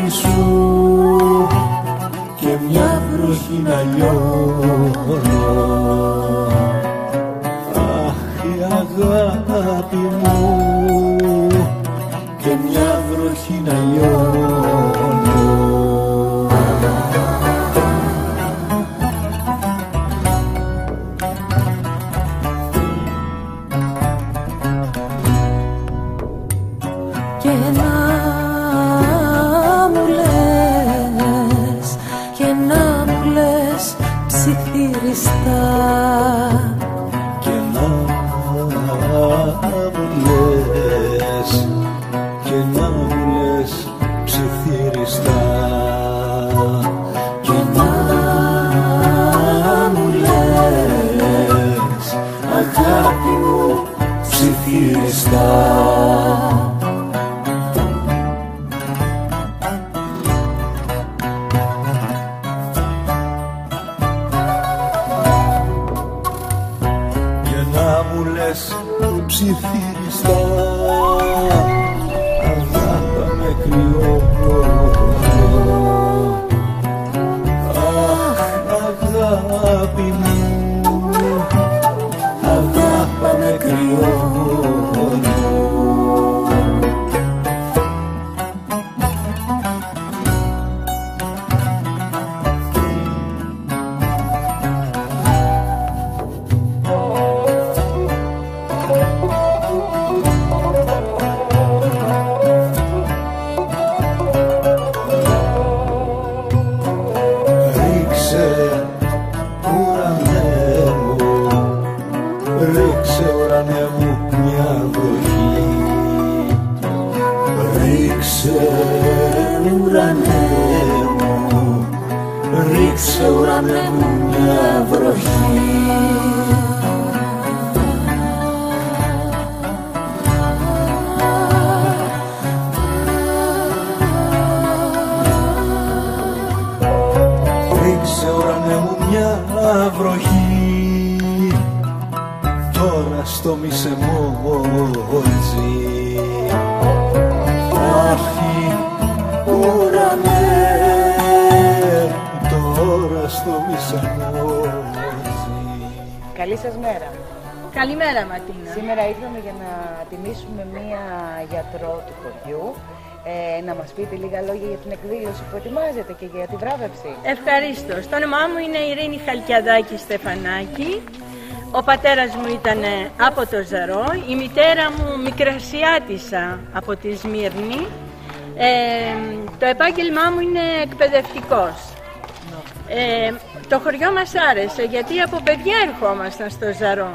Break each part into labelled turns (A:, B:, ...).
A: αγάπη σου και μια βροχή να λιώνω. Αχ, η αγάπη μου και μια βροχή να λιώνω.
B: Και να μου λες, και να μου λες ψιθυριστά,
A: και να μου λες, και να μου λες ψιθυριστά, και να μου λες αγάπη μου ψιθυριστά. Ψιθυριστά, αγάπη με κρυό. Αχ, αγάπη μου, αγάπη με κρυό. Ρίξε ουρανέ μου μια βροχή. Ρίξε ουρανέ μου μια βροχή τώρα στο μισεμότζι. Άχι ουρανέ τώρα στο μισεμότζι.
C: Καλή σας μέρα.
D: Καλημέρα Ματίνα.
C: Σήμερα ήρθαμε για να τιμήσουμε μία γιατρό του χωριού. Να μας πείτε λίγα λόγια για την εκδήλωση που ετοιμάζετε και για τη βράβευση.
D: Ευχαριστώ. Το όνομά μου είναι Ειρήνη Χαλκιαδάκη Στεφανάκη. Ο πατέρας μου ήταν από το Ζαρό. Η μητέρα μου Μικρασιάτισσα από τη Σμύρνη. Το επάγγελμά μου είναι εκπαιδευτικός. Το χωριό μας άρεσε γιατί από παιδιά ερχόμασταν στο Ζαρό.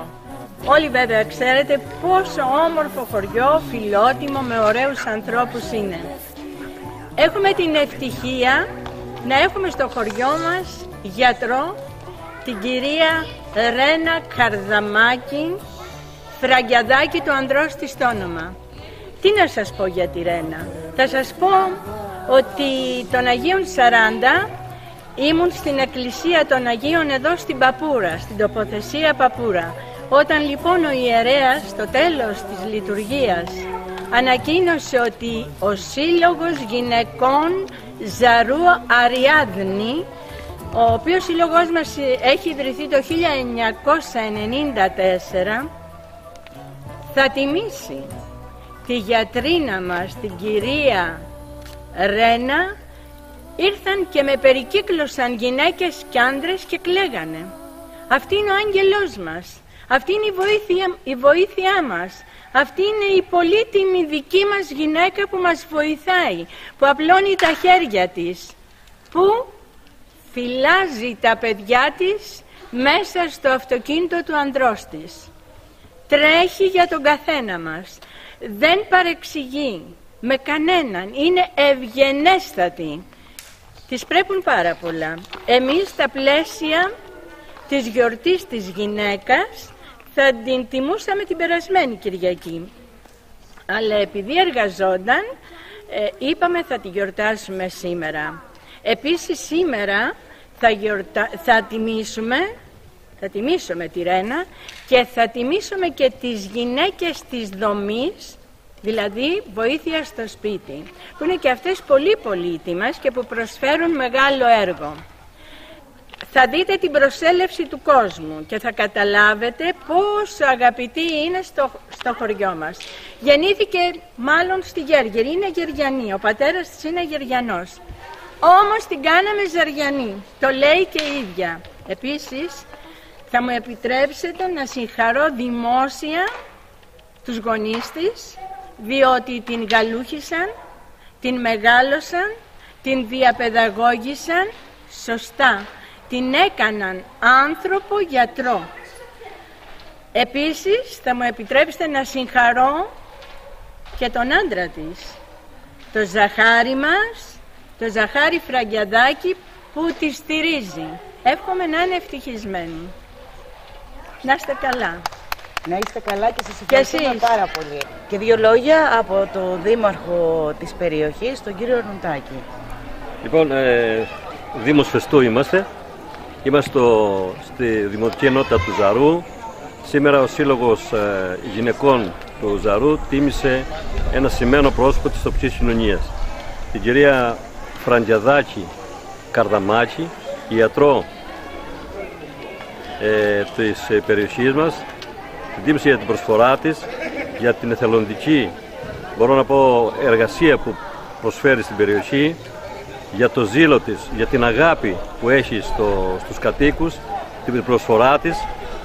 D: Όλοι βέβαια ξέρετε πόσο όμορφο χωριό, φιλότιμο, με ωραίους ανθρώπους είναι. Έχουμε την ευτυχία να έχουμε στο χωριό μας γιατρό, την κυρία Ρένα Καρδαμάκη Φραγκιαδάκη, το ανδρός της το όνομα. Τι να σας πω για τη Ρένα? Θα σας πω ότι τον Αγίων 40 ήμουν στην εκκλησία των Αγίων εδώ στην Παπούρα, στην τοποθεσία Παπούρα. Όταν λοιπόν ο ιερέας στο τέλος της λειτουργίας ανακοίνωσε ότι ο Σύλλογος Γυναικών Ζαρού Αριάδνη, ο οποίος σύλλογος μας έχει ιδρυθεί το 1994, θα τιμήσει τη γιατρίνα μας, την κυρία Ρένα, ήρθαν και με περικύκλωσαν γυναίκες και άντρες και κλαίγανε. Αυτή είναι ο άγγελός μας. Αυτή είναι η βοήθειά μας. Αυτή είναι η πολύτιμη δική μας γυναίκα που μας βοηθάει, που απλώνει τα χέρια της, που φυλάζει τα παιδιά της μέσα στο αυτοκίνητο του ανδρός της. Τρέχει για τον καθένα μας. Δεν παρεξηγεί με κανέναν. Είναι ευγενέστατη. Της πρέπουν πάρα πολλά. Εμείς στα πλαίσια της γιορτής της γυναίκας θα την τιμούσαμε την περασμένη Κυριακή. Αλλά επειδή εργαζόταν, είπαμε θα τη γιορτάσουμε σήμερα. Επίσης σήμερα θα τιμήσουμε τη Ρένα και θα τιμήσουμε και τις γυναίκες της δομής δηλαδή βοήθεια στο σπίτι, που είναι και αυτές πολύ πολύτιμες και που προσφέρουν μεγάλο έργο. Θα δείτε την προσέλευση του κόσμου και θα καταλάβετε πόσο αγαπητή είναι στο χωριό μας. Γεννήθηκε μάλλον στη Γέργερη, είναι Γεριανή, ο πατέρας της είναι Γεριανός. Όμως την κάναμε Ζαριανή, το λέει και η ίδια. Επίσης, θα μου επιτρέψετε να συγχαρώ δημόσια τους γονείς της, διότι την γαλούχησαν, την μεγάλωσαν, την διαπαιδαγώγησαν σωστά. Την έκαναν άνθρωπο γιατρό. Επίσης, θα μου επιτρέψετε να συγχαρώ και τον άντρα της, το Ζαχάρη μας, το Ζαχάρη Φραγκιαδάκη, που τη στηρίζει. Εύχομαι να είναι ευτυχισμένοι. Να είστε καλά.
C: Να είστε καλά και σας ευχαριστούμε πάρα πολύ. Και δύο λόγια από το δήμαρχο της περιοχής, τον κύριο Νουτάκη.
E: Λοιπόν, Δήμος Φεστού είμαστε. Είμαστε στη Δημοτική Ενότητα του Ζαρού. Σήμερα ο Σύλλογος Γυναικών του Ζαρού τίμησε ένα σημαίνο πρόσωπο της τοπικής κοινωνίας, την κυρία Φραγκιαδάκη Καρδαμάκη, ιατρό της περιοχής μας. Την τίμησε για την προσφορά της, για την εθελοντική, μπορώ να πω, εργασία που προσφέρει στην περιοχή, για το ζήλο της, για την αγάπη που έχει στους κατοίκους, την προσφορά της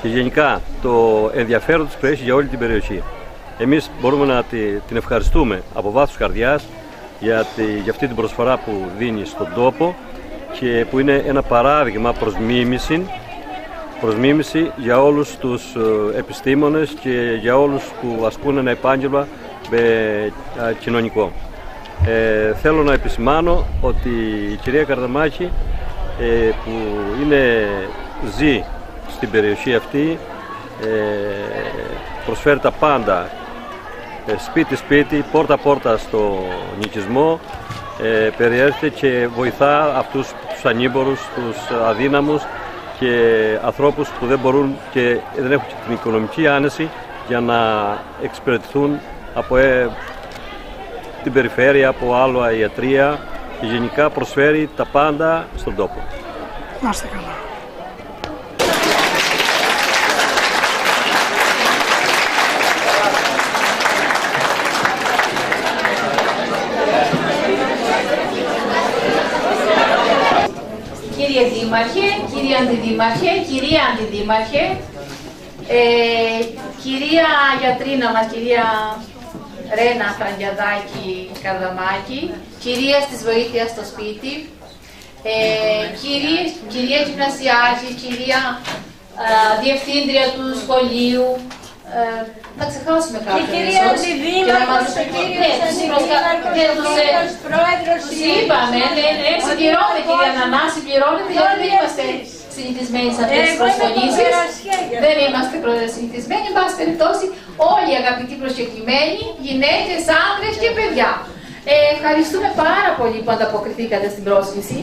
E: και γενικά το ενδιαφέρον της που έχει για όλη την περιοχή. Εμείς μπορούμε να την ευχαριστούμε από βάθος καρδιάς για αυτή την προσφορά που δίνει στον τόπο και που είναι ένα παράδειγμα προς μίμηση για όλους τους επιστήμονες και για όλους που ασκούν ένα επάγγελμα κοινωνικό. Θέλω να επισημάνω ότι η κυρία Καρδαμάκη που ζει στην περιοχή αυτή, προσφέρει τα πάντα, σπίτι-σπίτι, πόρτα-πόρτα στο νοικισμό, περιέρχεται και βοηθά αυτούς τους ανήμπορους, τους αδύναμους και ανθρώπους που δεν μπορούν και δεν έχουν την οικονομική άνεση για να εξυπηρετηθούν από την περιφέρεια, από άλλα ιατρεία και γενικά προσφέρει τα πάντα στον τόπο.
F: Να είστε καλά.
G: Κύριε Δήμαρχε, κύριε Αντιδήμαρχε, κυρία Αντιδήμαρχε, κυρία γιατρίνα μας, κυρία Ρένα Φραγκιαδάκη Καρδαμάκη, κυρία της βοήθειας στο σπίτι, κυρία γυμνασιάρχη, κυρία διευθύντρια του σχολείου, να ξεχάσουμε κάποιον.
D: Η κυρία Αντιδήμαρχος, ο κύριος πρόεδρος.
G: Τους είπαμε, συμπληρώνετε κυρία Νανά, συμπληρώνετε, γιατί δεν είμαστε συνηθισμένοι σε αυτές τις προσφωνήσεις. Δεν είμαστε συνηθισμένοι, εν πάση περιπτώσει, όλοι οι αγαπητοί προσκεκλημένοι, γυναίκες, άντρες και παιδιά. Ευχαριστούμε πάρα πολύ που ανταποκριθήκατε στην πρόσκληση.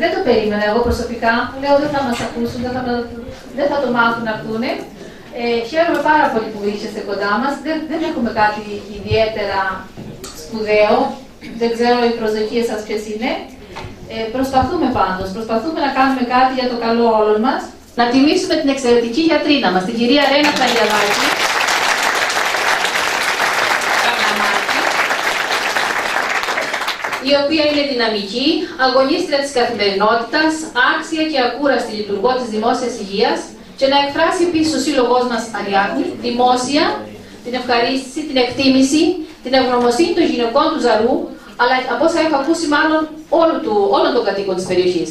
G: Δεν το περίμενα εγώ προσωπικά, λέω δεν θα μας ακούσουν, δεν θα το μάθουν να ακούνε. Χαίρομαι πάρα πολύ που είσαστε κοντά μας. Δεν έχουμε κάτι ιδιαίτερα σπουδαίο. Δεν ξέρω οι προσδοκίες σας ποιες είναι. Προσπαθούμε πάντως. Προσπαθούμε να κάνουμε κάτι για το καλό όλων μας. Να τιμήσουμε την εξαιρετική γιατρίνα μας, την κυρία Ρένα Φραγκιαδάκη, η οποία είναι δυναμική, αγωνίστρια της καθημερινότητας, άξια και ακούραστη λειτουργό της δημόσιας υγείας, και να εκφράσει επίσης ο σύλλογός μας Αριάδνη δημόσια την ευχαρίστηση, την εκτίμηση, την ευγνωμοσύνη των γυναικών του Ζαρού, αλλά από όσα έχω ακούσει μάλλον όλων των κατοίκων της περιοχής.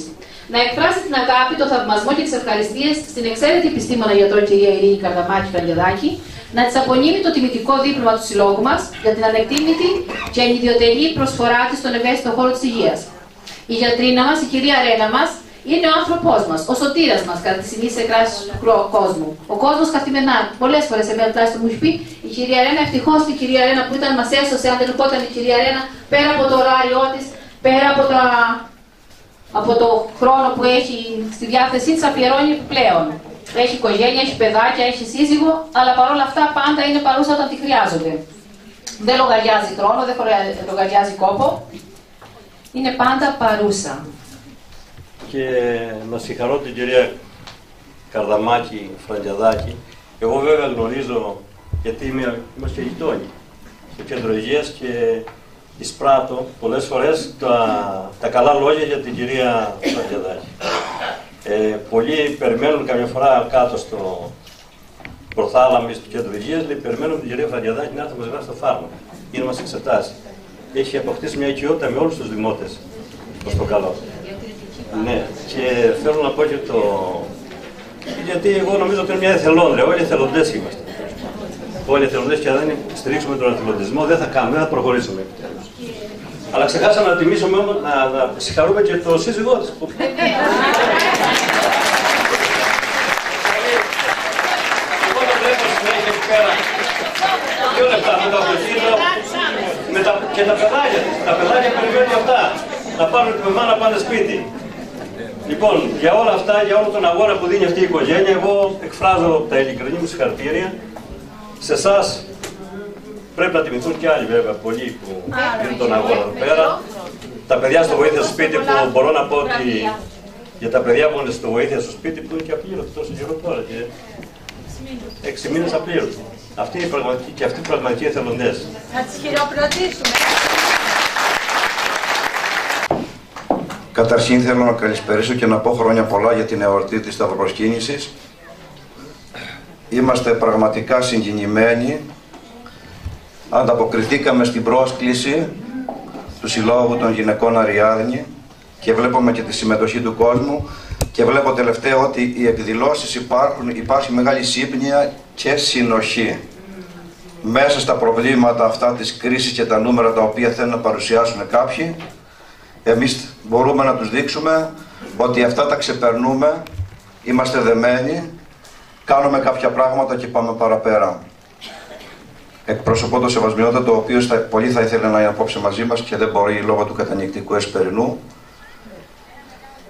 G: Να εκφράσει την αγάπη, τον θαυμασμό και τις ευχαριστίες στην εξαίρετη επιστήμονα γιατρό κυρία Ειρήνη Καρδαμάκη Φραγκιαδάκη, να της απονείμει το τιμητικό δίπλωμα του συλλόγου μας για την ανεκτήμητη και ανιδιοτελή προσφορά της στον ευαίσθητο χώρο της υγείας. Η γιατρίνα μας, η κυρία Ρένα μας, είναι ο άνθρωπός μας, ο σωτήρας μας κατά τη στιγμή της εκράσης του κόσμου. Ο κόσμος καθημερινά, πολλές φορές εμένα τουλάχιστον μου έχει πει η κυρία Ρένα, ευτυχώς την κυρία Ρένα που μας έσωσε, αν δεν λυπόταν η κυρία Ρένα, πέρα από το ωράριό της, πέρα από το χρόνο που έχει στη διάθεσή της, αφιερώνει επιπλέον. Έχει οικογένεια, έχει παιδάκια, έχει σύζυγο, αλλά παρόλα αυτά πάντα είναι παρούσα όταν τη χρειάζονται. Δεν λογαριάζει χρόνο, δεν λογαριάζει κόπο. Είναι πάντα παρούσα.
E: Και να συγχαρώ την κυρία Καρδαμάκη Φραγκιαδάκη. Εγώ βέβαια γνωρίζω, γιατί είμαστε γειτόνι στο κέντρο υγείας και εισπράττω πολλές φορές τα καλά λόγια για την κυρία Φραγκιαδάκη. Πολλοί περιμένουν καμιά φορά κάτω στο προθάλαμι στο κέντρο υγείας, περιμένουν την κυρία Φραγκιαδάκη να έρθει να μας γράψει το φάρμακο ή να μας εξετάσει. Έχει αποκτήσει μια οικειότητα με όλους τους δημότες προς το καλό. Ναι, και θέλω να πω και το... Γιατί εγώ νομίζω ότι είναι μια εθελόντρια, όλοι εθελοντές είμαστε. Όλοι εθελοντές και αν δεν στηρίξουμε τον εθελοντισμό δεν θα κάνουμε, δεν θα προχωρήσουμε. Αλλά ξεχάσαμε να τιμήσουμε όμως, να συγχαρούμε και το σύζυγό της. Δύο λεπτά με το αυτοκίνητο και τα παιδάκια της. Τα παιδάκια περιμένουν αυτά. Να πάρουν τη μαμά να πάνε σπίτι. Λοιπόν, για όλα αυτά, για όλο τον αγώνα που δίνει αυτή η οικογένεια, εγώ εκφράζω τα ειλικρινή μου συγχαρητήρια. Σε εσάς πρέπει να τιμηθούν και άλλοι βέβαια, πολλοί που δίνουν τον αγώνα εδώ πέρα. Τα παιδιά στο βοήθεια στο σπίτι που μπορώ να πω ότι για τα παιδιά που είναι στο βοήθεια στο σπίτι που είναι και απλήρωτοι τόσο καιρό τώρα και 6 μήνες απλήρωτοι. Αυτή είναι η πραγματική και αυτοί οι πραγματικοί εθελοντές.
D: Να τις χειροκροτήσουμε.
F: Καταρχήν θέλω να καλησπερίσω και να πω χρόνια πολλά για την εορτή της Σταυροπροσκύνησης. Είμαστε πραγματικά συγκινημένοι. Ανταποκριθήκαμε στην πρόσκληση του Συλλόγου των Γυναικών Αριάδνη και βλέπουμε και τη συμμετοχή του κόσμου και βλέπω τελευταία ότι οι εκδηλώσεις υπάρχει μεγάλη σύμπνοια και συνοχή. Μέσα στα προβλήματα αυτά της κρίσης και τα νούμερα τα οποία θέλουν να παρουσιάσουν κάποιοι, εμείς μπορούμε να τους δείξουμε ότι αυτά τα ξεπερνούμε, είμαστε δεμένοι, κάνουμε κάποια πράγματα και πάμε παραπέρα. Εκπροσωπώ το Σεβασμιότητα, το οποίο πολύ θα ήθελε να είναι απόψε μαζί μας και δεν μπορεί λόγω του κατανυκτικού εσπερινού.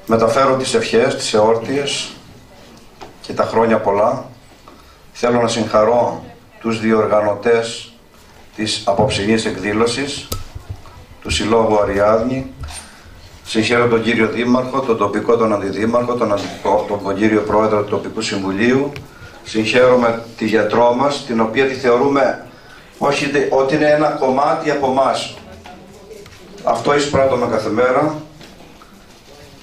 F: Μεταφέρω τις ευχές, τις εόρτιες και τα χρόνια πολλά. Θέλω να συγχαρώ τους διοργανωτές της απόψινής εκδήλωσης του Συλλόγου Αριάδνη. Συγχαίρω τον κύριο Δήμαρχο, τον τοπικό τον αντιδήμαρχο, τον κύριο Πρόεδρο του Τοπικού Συμβουλίου. Συγχαίρομαι τη γιατρό μας, την οποία τη θεωρούμε όχι ότι είναι ένα κομμάτι από εμάς. Αυτό εισπράττουμε κάθε μέρα.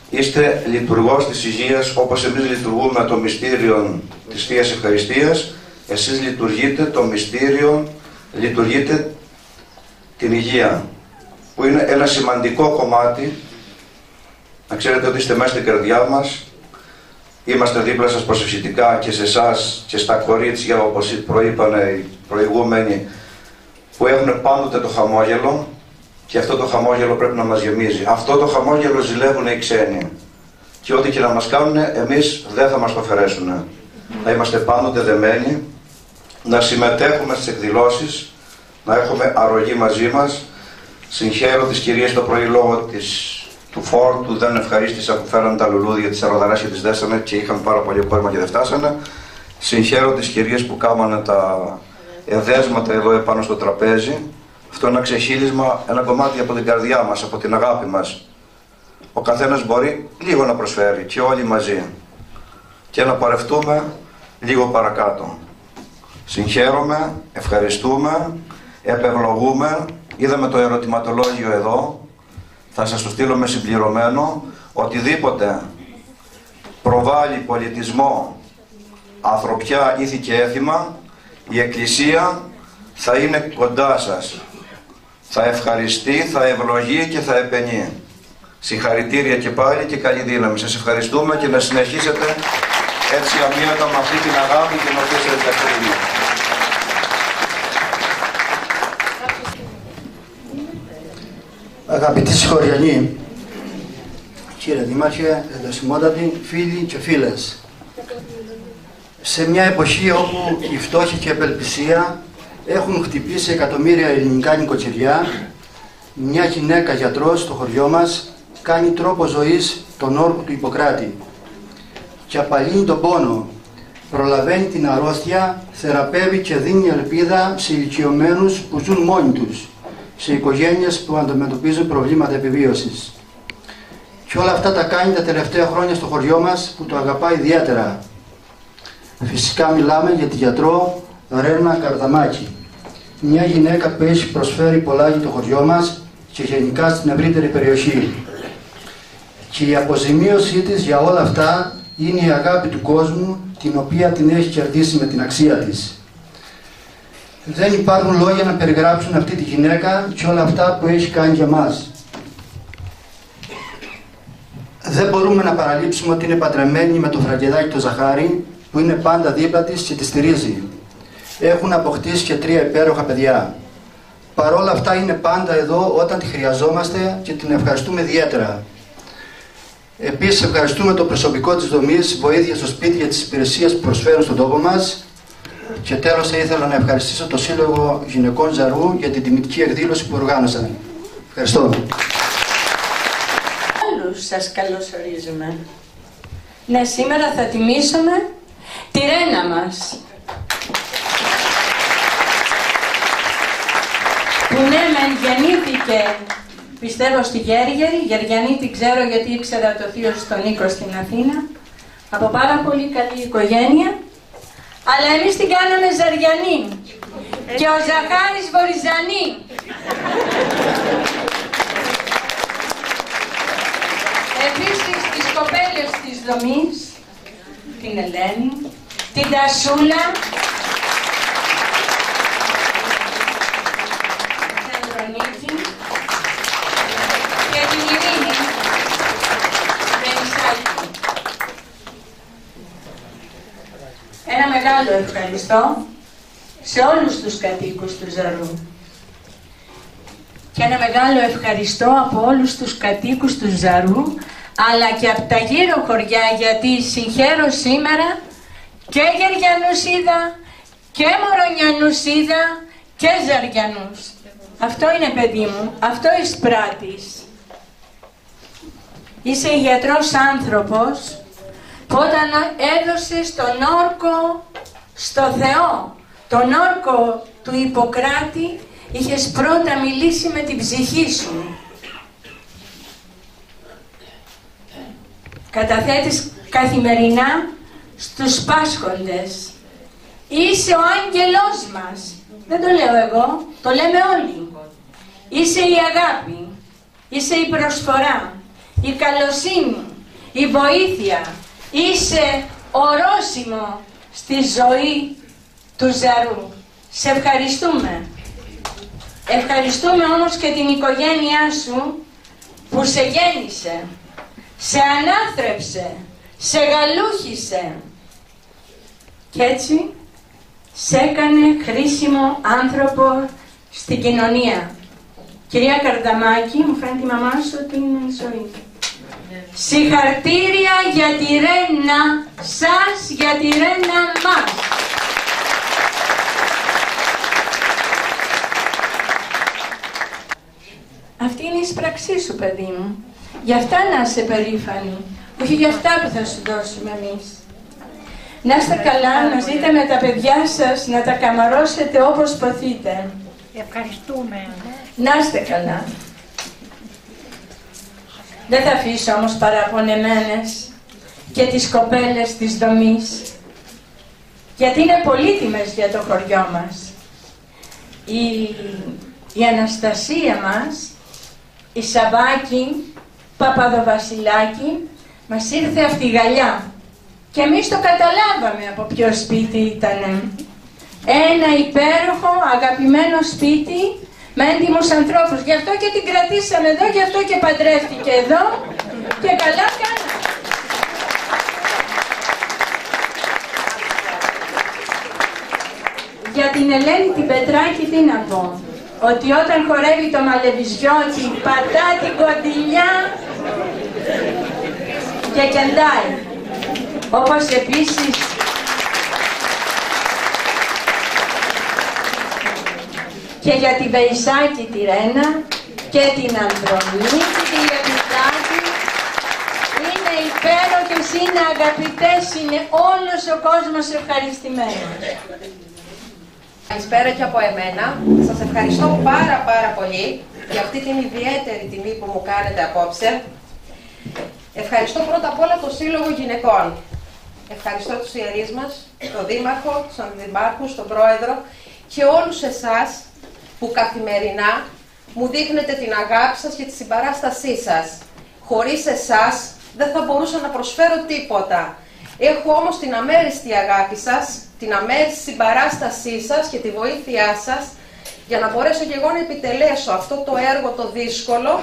F: Είστε λειτουργός της υγείας, όπως εμείς λειτουργούμε το μυστήριο της Θείας Ευχαριστίας. Εσείς λειτουργείτε το μυστήριο, λειτουργείτε την υγεία, που είναι ένα σημαντικό κομμάτι. Να ξέρετε ότι είστε μέσα στην καρδιά μας. Είμαστε δίπλα σας προσευχητικά και σε εσάς και στα κορίτσια, όπως προείπανε οι προηγούμενοι, που έχουν πάντοτε το χαμόγελο και αυτό το χαμόγελο πρέπει να μας γεμίζει. Αυτό το χαμόγελο ζηλεύουν οι ξένοι και ό,τι και να μας κάνουν εμείς δεν θα μας το αφαιρέσουν. Να είμαστε πάντοτε δεμένοι, να συμμετέχουμε στις εκδηλώσεις, να έχουμε αρρωγή μαζί μας. Συγχαίρω τις κυρίες το πρωί λόγω του φόρτου, δεν ευχαρίστησα που φέραν τα λουλούδια της αεροδράσης και τις δέσανε και είχαν πάρα πολύ κόσμο και δεν φτάσανε. Συγχαίρω τις κυρίες που κάμανε τα εδέσματα εδώ επάνω στο τραπέζι. Αυτό είναι ένα ξεχύλισμα, ένα κομμάτι από την καρδιά μας, από την αγάπη μας. Ο καθένας μπορεί λίγο να προσφέρει και όλοι μαζί και να πορευτούμε λίγο παρακάτω. Συγχαίρομαι, ευχαριστούμε, επευλογούμε. Είδαμε το ερωτηματολόγιο εδώ. Θα σας το στείλω με συμπληρωμένο. Οτιδήποτε προβάλλει πολιτισμό, ανθρωπιά, ήθη και έθιμα, η Εκκλησία θα είναι κοντά σας. Θα ευχαριστεί, θα ευλογεί και θα επενεί. Συγχαρητήρια και πάλι και καλή δύναμη. Σας ευχαριστούμε και να συνεχίσετε έτσι αμύωτα με αυτή την αγάπη την οποία σας διακρίνει.
H: Αγαπητοί συγχωριανοί, κύριε Δήμαρχε, εντασιμότατοι φίλοι και φίλες, σε μια εποχή όπου η φτώχεια και η απελπισία έχουν χτυπήσει εκατομμύρια ελληνικά νοικοκυριά, μια γυναίκα γιατρός στο χωριό μας κάνει τρόπο ζωής τον όρκο του Ιπποκράτη και απαλύνει τον πόνο προλαβαίνει την αρρώστια, θεραπεύει και δίνει ελπίδα σε ηλικιωμένους που ζουν μόνοι τους, σε οικογένειες που αντιμετωπίζουν προβλήματα επιβίωσης. Και όλα αυτά τα κάνει τα τελευταία χρόνια στο χωριό μας, που το αγαπάει ιδιαίτερα. Φυσικά μιλάμε για τη γιατρό Ρένα Καρδαμάκη, μια γυναίκα που έχει προσφέρει πολλά για το χωριό μας και γενικά στην ευρύτερη περιοχή. Και η αποζημίωσή της για όλα αυτά είναι η αγάπη του κόσμου, την οποία την έχει κερδίσει με την αξία της. Δεν υπάρχουν λόγια να περιγράψουν αυτή τη γυναίκα και όλα αυτά που έχει κάνει για μας. Δεν μπορούμε να παραλείψουμε ότι είναι παντρεμένη με το Φραγκελάκι το Ζαχάρη, που είναι πάντα δίπλα της και τη στηρίζει. Έχουν αποκτήσει και 3 υπέροχα παιδιά. Παρόλα αυτά είναι πάντα εδώ όταν τη χρειαζόμαστε και την ευχαριστούμε ιδιαίτερα. Επίσης ευχαριστούμε το προσωπικό της δομής, βοήθεια στο σπίτι για τις υπηρεσίες που προσφέρουν στον τόπο μας. Και τέλος θα ήθελα να ευχαριστήσω το Σύλλογο Γυναικών Ζαρού για την τιμητική εκδήλωση που οργάνωσαν. Ευχαριστώ.
D: Όλους σας καλωσορίζουμε. Ναι, σήμερα θα τιμήσουμε τη Ρένα μας. Που ναι, μεν γεννήθηκε, πιστεύω, στη Γέργερη. Γεργιανή την ξέρω γιατί ήξερα το θείο στον Νίκο στην Αθήνα. Από πάρα πολύ καλή οικογένεια. Αλλά εμείς την κάναμε Ζαριανή. Και ο Ζαχάρης Βορυζανή. Επίσης τις κοπέλες της δομής, την Ελένη, την Τασούλα, την Αντρονίκη και την Ειρήνη, την Ισάκη. Ένα μεγάλο ευχαριστώ σε όλους τους κατοίκους του Ζαρού. Και ένα μεγάλο ευχαριστώ από όλους τους κατοίκους του Ζαρού, αλλά και από τα γύρω χωριά, γιατί συγχαίρω σήμερα και Γεργιανούς είδα, και Μορονιανούς είδα, και Ζαριανούς. Αυτό είναι, παιδί μου, αυτό εισπράττεις. Είσαι γιατρός άνθρωπος που όταν έδωσες τον όρκο στο Θεό, τον όρκο του Ιπποκράτη, είχες πρώτα μιλήσει με την ψυχή σου. Καταθέτεις καθημερινά στους πάσχοντες. Είσαι ο άγγελός μας. Δεν το λέω εγώ, το λέμε όλοι. Είσαι η αγάπη, είσαι η προσφορά, η καλοσύνη, η βοήθεια. Είσαι ορόσημο στη ζωή του Ζαρού. Σε ευχαριστούμε. Ευχαριστούμε όμως και την οικογένειά σου που σε γέννησε, σε ανάθρεψε, σε γαλούχησε και έτσι σε έκανε χρήσιμο άνθρωπο στην κοινωνία. Κυρία Καρδαμάκη, μου φέρνει τη μαμά σου την ζωή. Συγχαρητήρια για τη Ρένα σας, για τη Ρένα μας. Αυτή είναι η εισπραξή σου, παιδί μου. Γι' αυτά να είσαι περήφανη, όχι για αυτά που θα σου δώσουμε εμείς. Να είστε καλά, να ζείτε με τα παιδιά σας, να τα καμαρώσετε όπως ποθείτε.
I: Ευχαριστούμε.
D: Να είστε καλά. Δεν θα αφήσω όμως παραπονεμένες και τις κοπέλες της δομής, γιατί είναι πολύτιμες για το χωριό μας. Η Αναστασία μας, η Σαββάκη, Παπαδοβασιλάκη, μας ήρθε από τη Γαλλιά και εμείς το καταλάβαμε από ποιο σπίτι ήτανε. Ένα υπέροχο, αγαπημένο σπίτι με έντιμους ανθρώπους. Γι' αυτό και την κρατήσαμε εδώ, γι' αυτό και παντρεύτηκε εδώ και καλά κάναμε. Για την Ελένη την Πετράκη τι να πω? Ότι όταν χορεύει το μαλεβιζιώτη πατά την κοντιλιά και κεντάει. Όπως επίσης και για την Βεϊσάκη τη Ρένα και την Ανδρονίκη τη Λεπιτάκη. Είναι υπέροχες είναι αγαπητές, είναι όλος ο κόσμος ευχαριστημένος.
I: Καλησπέρα και από εμένα. Σας ευχαριστώ πάρα πολύ για αυτή την ιδιαίτερη τιμή που μου κάνετε απόψε. Ευχαριστώ πρώτα απ' όλα το Σύλλογο Γυναικών. Ευχαριστώ τους ιερείς μας, τον Δήμαρχο, τους Αντιδημάρχους, τον Πρόεδρο και όλους εσάς που καθημερινά μου δείχνετε την αγάπη σας και τη συμπαράστασή σας. Χωρίς εσάς δεν θα μπορούσα να προσφέρω τίποτα. Έχω όμως την αμέριστη αγάπη σας, την αμέριστη συμπαράστασή σας και τη βοήθειά σας για να μπορέσω και εγώ να επιτελέσω αυτό το έργο το δύσκολο,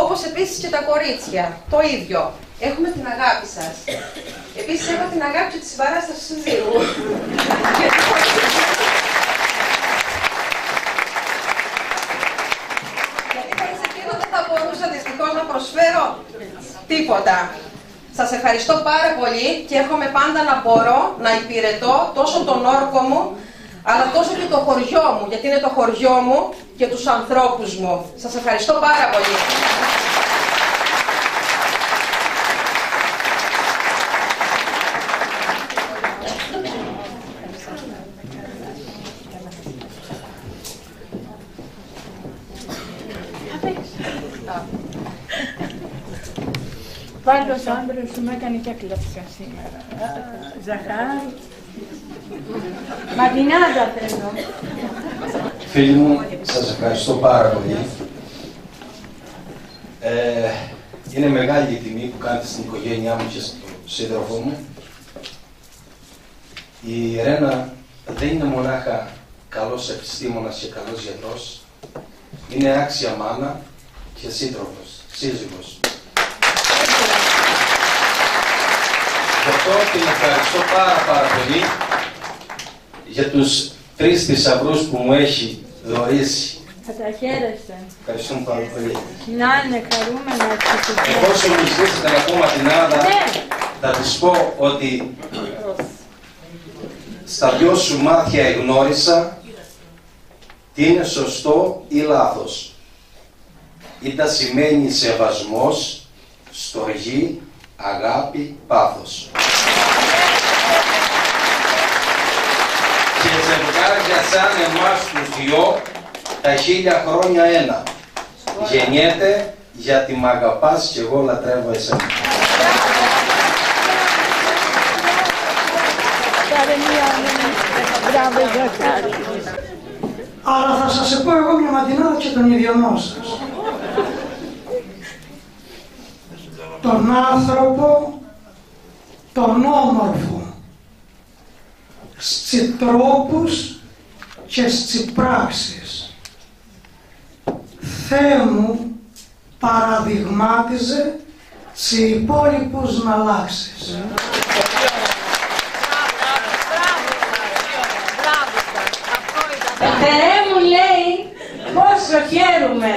I: όπως επίσης και τα κορίτσια. Το ίδιο. Έχουμε την αγάπη σας. Επίσης έχω την αγάπη και τη συμπαράσταση του συζύγου. Γιατί χωρίς εκείνο δεν θα μπορούσα δυστυχώς να προσφέρω τίποτα. Σας ευχαριστώ πάρα πολύ και εύχομαι πάντα να μπορώ να υπηρετώ τόσο τον όρκο μου, αλλά τόσο και το χωριό μου, γιατί είναι το χωριό μου και τους ανθρώπους μου. Σας ευχαριστώ πάρα πολύ.
D: Πάντως ο άντρας σου με έκανε και κλαψιά σήμερα. Ζαχάρι. Μαγινάδα θέλω.
J: Φίλοι μου, σας ευχαριστώ πάρα πολύ. Είναι μεγάλη η τιμή που κάνετε στην οικογένειά μου και στον σύντροφό μου. Η Ρένα δεν είναι μονάχα καλός επιστήμονας και καλός γιατρός. Είναι άξια μάνα και σύντροφος, σύζυγος. Γι' αυτό την ευχαριστώ πάρα πολύ για τους 3 θησαυρούς που μου έχει δωρήσει.
D: Θα τα χαίρεστε.
J: Ευχαριστούμε πάρα πολύ.
D: Να είναι χαρούμενα και
J: εφόσον μου ζητήσετε να πω Ματινάδα, θα της πω ότι στα 2 σου μάτια εγνώρισα τι είναι σωστό ή λάθος. Ήτα σημαίνει σεβασμός, στοργή, αγάπη, πάθος. Και ζευγάρια σαν εμάς τους 2, τα 1000 χρόνια ένα. Γεννιέται γιατί μ' αγαπάς και εγώ λατρεύω εσένα.
K: Αλλά θα σας πω εγώ μια Ματινάδα και τον ιδιωμό σας. Τον άνθρωπο, τον όμορφο, στις τρόπους και στις πράξεις. Θεέ μου παραδειγμάτιζε σε υπόλοιπους να αλλάξεις.
D: Θεέ μου, λέει, πόσο χαίρομαι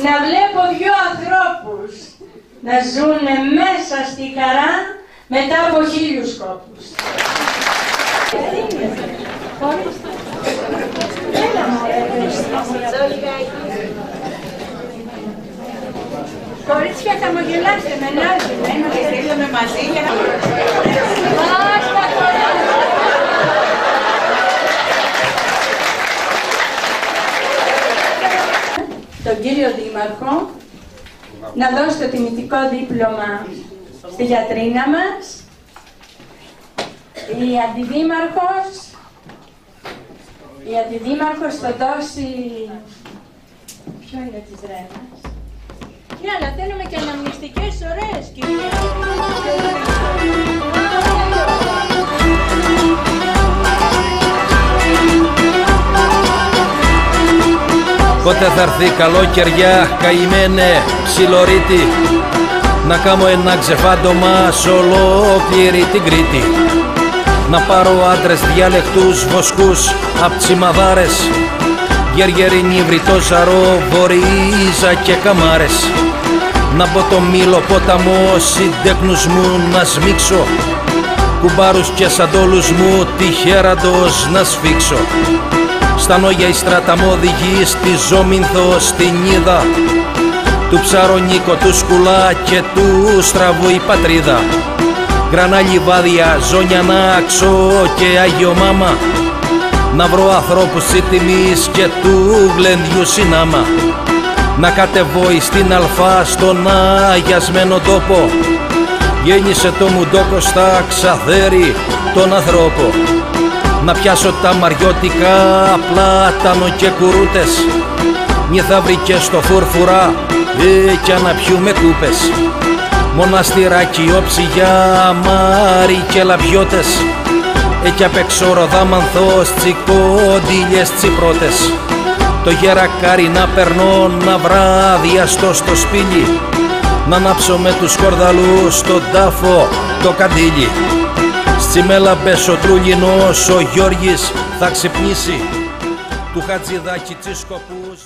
D: να βλέπω 2 ανθρώπους να ζουνε μέσα στη χαρά μετά από 1000 σκόπους. Κορίτσια, χαμογελάστε, με νοιάζει, να στείλουμε μαζί για να... Μπάστα, κορίτσια! Τον κύριο Δήμαρχο να δώσει το τιμητικό δίπλωμα στη γιατρίνα μας, η Αντιδήμαρχος θα δώσει... Ποιο είναι της Ρένας? Ναι, αλλά θέλουμε και αναμνηστικές ωραίες, κυρία.
L: Πότε θα έρθει καλόκαιρια, καημένε ψιλορίτη, να κάνω ένα ξεφάντωμα σ' ολόκληρη την Κρήτη. Να πάρω άντρες διαλεκτούς βοσκούς απ' τσιμαδάρες, Γεργερινή, Βρυτόζαρο, Βορίζα και Καμάρες. Να μπω το μήλο ποταμό, συντέκνους μου να σμίξω, κουμπάρους και σαντόλους μου τυχέραντος να σφίξω. Στα νόγια η στράτα μ' οδηγεί, στη Ζόμινθο, στην Ίδα, του Ψαρονίκο, του Σκουλά και του Στραβού η πατρίδα. Γκρανά λιβάδια, ζώνια να αξώ και Άγιο Μάμα, να βρω ανθρώπους της τιμής και του γλεντιού συνάμα, να κατεβώ στην Αλφά στον αγιασμένο τόπο. Γέννησε το μουντόκο στα Ξαθέρι τον ανθρώπο, να πιάσω τα μαριώτικα, πλάτανο και κουρούτες, νιθαυρικές στο φουρφουρά κι να πιούμε κούπες. Μοναστηράκι, όψιγια, μάρι και λαμπιώτες, κι απ' έξω Ροδάμανθος, τσικόντιλιες τσιπρότες. Το γερακάρι να περνώ, να βράδιαστώ στο σπήλι, να ανάψω με τους κορδαλούς στον τάφο το καντήλι. Στσιμέλαμπες ο Τρούλινος, ο Γιώργης θα ξυπνήσει, του Χατζηδάκη τις σκοπούς.